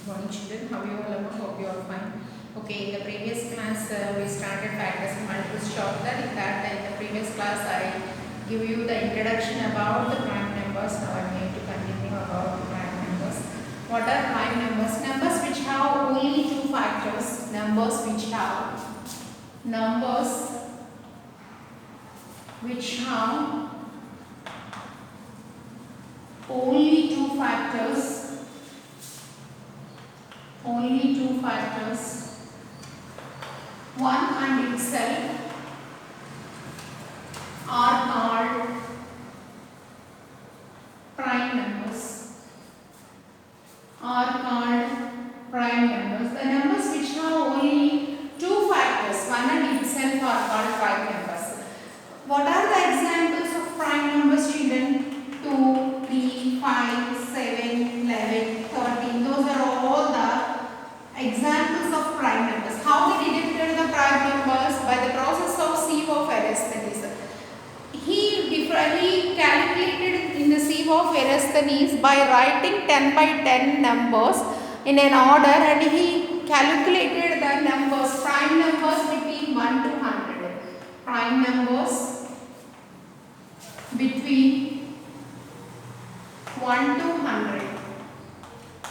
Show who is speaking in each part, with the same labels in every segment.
Speaker 1: Morning children, how you all are? Hope you are fine. Okay, in the previous class we started factors and multiples shortcut. In the previous class I give you the introduction about the prime numbers. Now I am going to continue about the prime numbers. What are prime numbers? Numbers which have only two factors. Numbers which have only two factors. Only two factors, one and itself, are called prime numbers. The numbers which have only two factors, one and itself, are called prime numbers. What are the examples of prime numbers, children? 2, 3, 5, 7, 11, 13. Those are all the examples of prime numbers. How we detected the prime numbers? By the process of sieve of Eratosthenes. He calculated in the sieve of Eratosthenes by writing 10 by 10 numbers in an order, and he calculated the numbers, prime numbers between 1 to 100. Prime numbers between 1 to 100.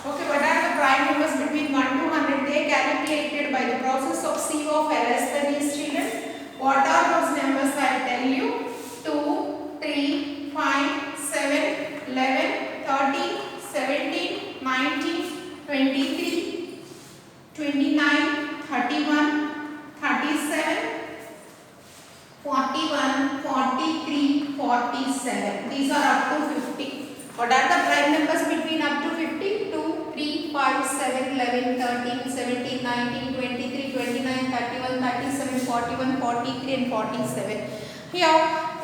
Speaker 1: Okay, what are the prime numbers between 1 to 100? They calculated by the process of sieve of Eratosthenes, children. What are those numbers? I will tell you. 2, 3, 5, 7, 11, 13, 17, 19, 23, 29, 31, 37, 41, 43, 47. These are up to 50. What are the prime numbers between up to 50? 2, 3, 5, 7, 11, 13, 17, 19, 23, 29, 31, 37, 41, 43 and 47. Here,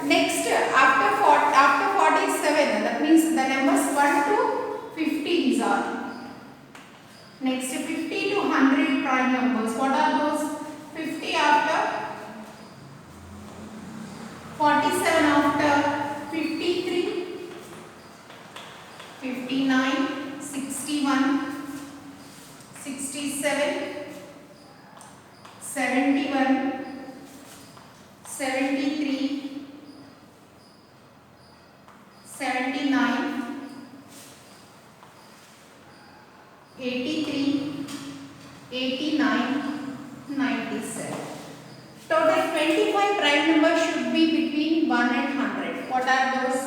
Speaker 1: next after 47, that means the numbers 1 to 50 these are. Next 50 to 100 prime numbers. What are those? 50 after 47, after 53, 59, 61, 67, 71, 73, 79, 83, 89, 97. Total 25 prime numbers should be between 1 and 100. What are those?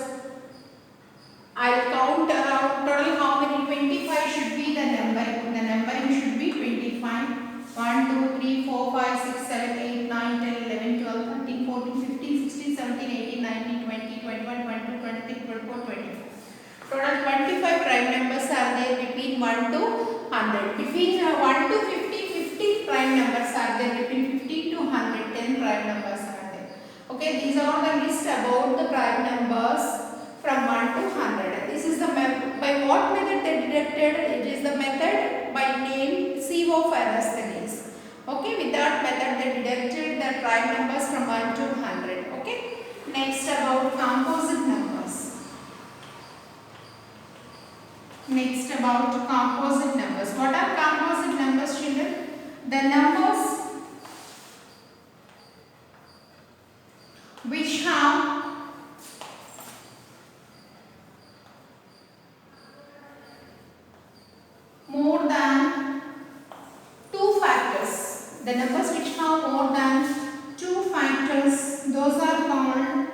Speaker 1: I will count total how many. 25 should be the numbering. The numbering should be 25. 1, 2, 3, 4, 5, 6, 7, 8, 9, 10, 11, 12, 13, 14, 15, 16, 17, 18, 19, 20, 21, 22, 23, 24, 25. Total 25 prime numbers are there between 1 to 100. Between 1 to 50, 50 prime numbers are there. Between 50 to 100, 10 prime numbers are there. Okay, these are the list about the prime numbers from 1 to 100. This is the by what method they detected? It is the method by name sieve of Eratosthenes. Okay, with that method they detected the prime numbers from 1 to 100. Okay, next about composite numbers. What are composite numbers, children? The numbers which have more than two factors. The numbers which have more than two factors, those are called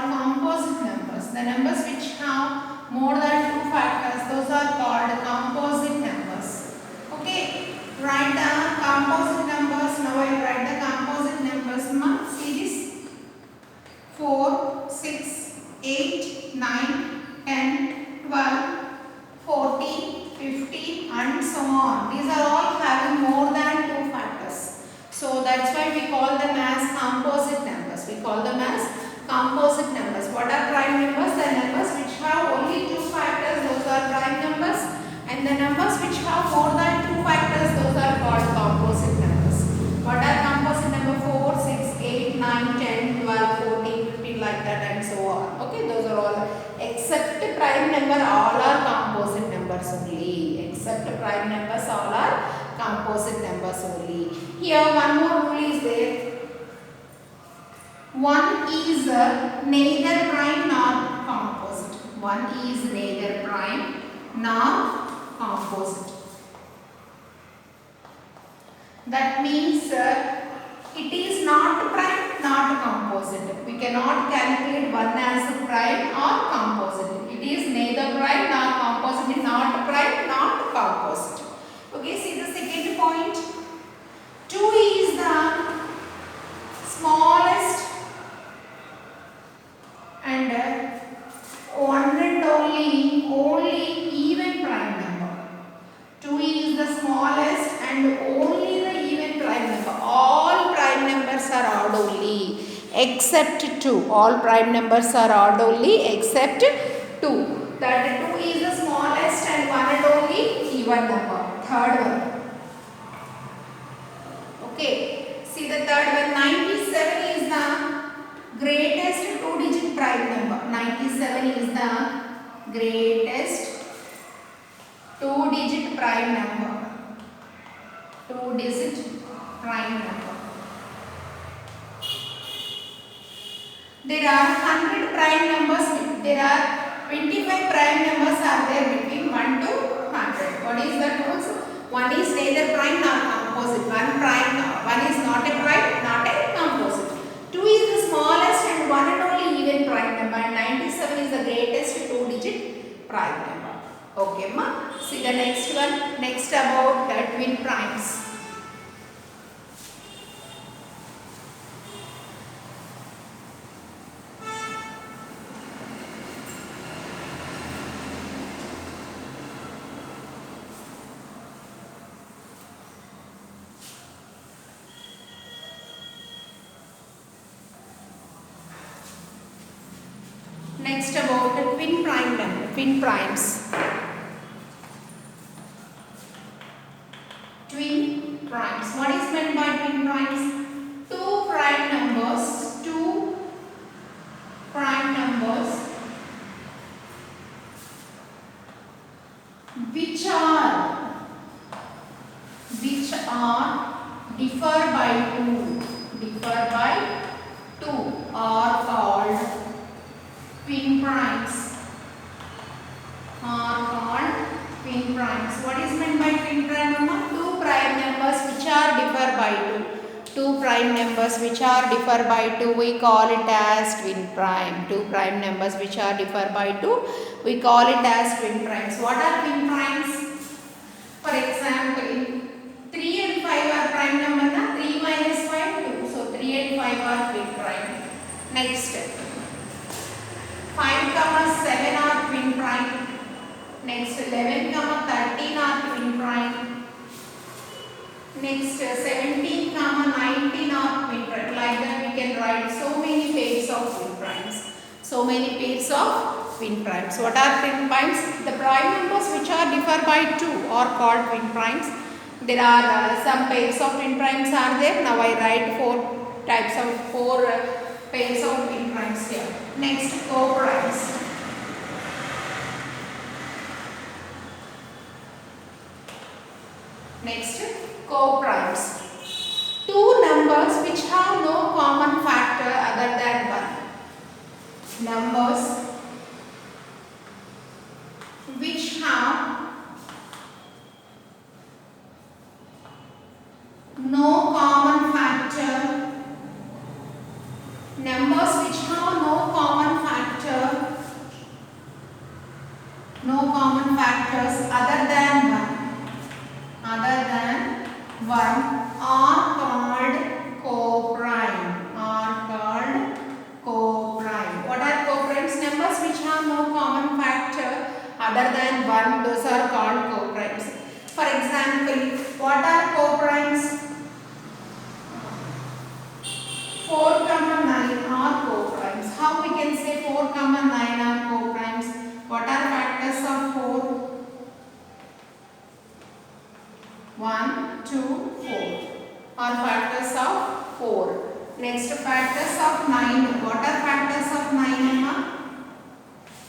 Speaker 1: composite numbers. The numbers which have more than two factors, those are called composite numbers. Okay, write the composite numbers. Now I will write the composite numbers. See this? 4, 6, 8, 9, 10, 12, 14, 15 and so on. These are all having more than two factors. So that's why we call them as composite numbers. Composite numbers. What are prime numbers? The numbers which have only two factors, those are prime numbers. And the numbers which have more than two factors, those are called composite numbers. What are composite number? 4, 6, 8, 9, 10, 12, 14, 15 like that and so on. Okay, those are all except prime number, all are composite number. numbers only. Except prime numbers, all are composite numbers only. Here one more rule is there. One is neither prime nor composite. One is neither prime nor composite. That means it is not prime, not composite. We cannot calculate one as a prime or composite. It is neither prime nor composite, not prime, not composite. Okay, see the second point. 2 is the smallest and one and only even prime number. 2 is the smallest and only the even prime number. All prime numbers are odd only except 2. All prime numbers are odd only except 2. That 2 is the smallest and one and only even number. Third one. Okay. See the third one. 97 is the greatest 2-digit prime number. 97 is the greatest 2-digit prime number. 2-digit prime number. There are 100 prime numbers. There are 25 prime numbers are there between 1 to 100. What is that also? One is neither prime nor composite. One is not a prime, not a composite. 2 is the smallest and one and only even prime number. And 97 is the greatest 2-digit prime number. Okay, ma. See the next one. Next about twin primes. Next about the twin primes. Twin primes. What is meant by twin primes? Two prime numbers which are differ by 2 are called twin primes. What is meant by twin prime? Two prime numbers which are differ by 2. Two prime numbers which are differ by 2, we call it as twin prime. Two prime numbers which are differ by 2, we call it as twin primes. What are twin primes? For example, 3 and 5 are prime number. 3 minus 5, 2. So 3 and 5 are twin prime. Next, 5, 7 are twin prime. Next, 11, 13 are twin prime. Next, 17, 19 are twin prime. Like that we can write so many pairs of twin primes. So many pairs of twin primes. What are twin primes? The prime numbers which are differ by 2 are called twin primes. There are some pairs of twin primes are there. Now I write 4 pairs of twin primes here. Next, co-primes. Next, co-primes. Two numbers which have no common factor other than 1. Numbers which have no common factor. Numbers which have no common factors other than 1 are called co-prime. What are co-primes? Numbers which have no common factor other than 1, those are called co-primes. For example, what are co-primes? 4, 9 are co-primes. How we can say 4, 9 are co-primes? What are factors of 4? 1, 2, 4 are factors of 4. Next, factors of 9. What are factors of 9, Emma?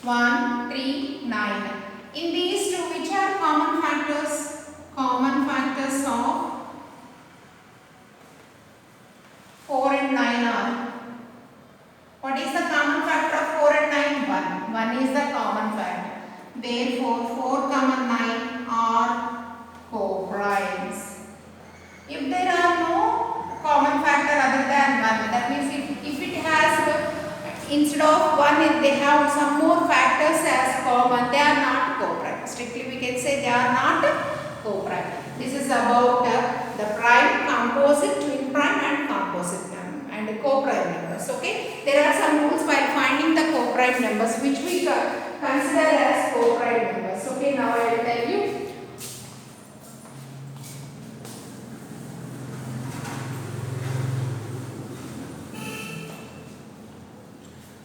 Speaker 1: 1, 3, 9. In these two, which are common factors? Common factors of 4 and 9 are. What is the common factor of 4 and 9? 1. 1 is the common factor. Therefore, 4, 9 are co-primes. If there are no common factor other than 1, that means if it has instead of 1, they have some more factors as common, they are not co-prime. Strictly we can say they are not co-prime. This is about the prime, composite, twin prime and composite and co-prime numbers. Okay, there are some rules while finding the co-prime numbers which we consider as co-prime numbers. Okay, now I will tell you.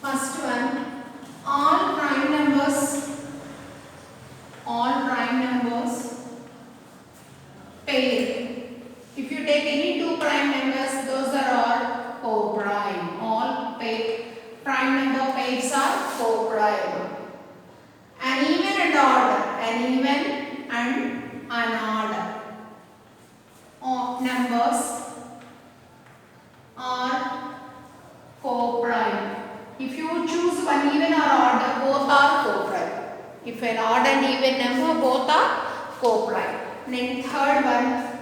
Speaker 1: First one, all prime numbers pair. If you take any two prime numbers, those are all co-prime. All prime number pairs are co-prime. An even and an odd numbers are co-prime. If you choose one even or odd, both are co-prime. If an odd and even number, both are co-prime. Then third one,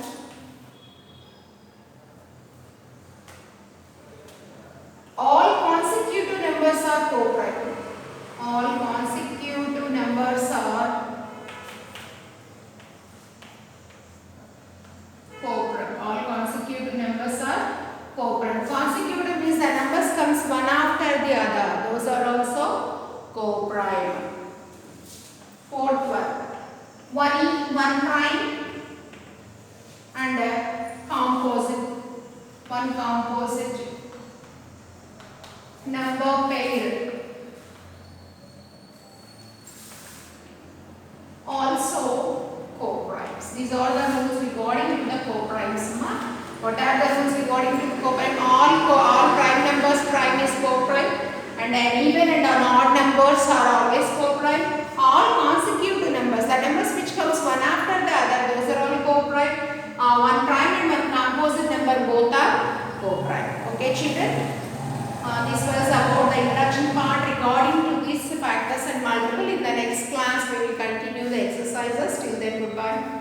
Speaker 1: all consecutive numbers are co-prime. All consecutive numbers are co-prime. All consecutive numbers are co-prime. Consecutive means the numbers comes one after the other. Those are also co-prime. Fourth one prime and a composite. One composite number pair also co-primes. These are the rules regarding to the co-primes. What are the rules regarding to the co-prime? All prime numbers, prime is co-prime, and an even and an odd numbers are always co-prime. All consecutive numbers, the numbers which comes one after the other, those are all co-prime. One prime and one composite number, both are co-prime. Okay, children? This was about the introduction part regarding to these factors and multiple. In the next class, we will continue the exercises. Till then, goodbye.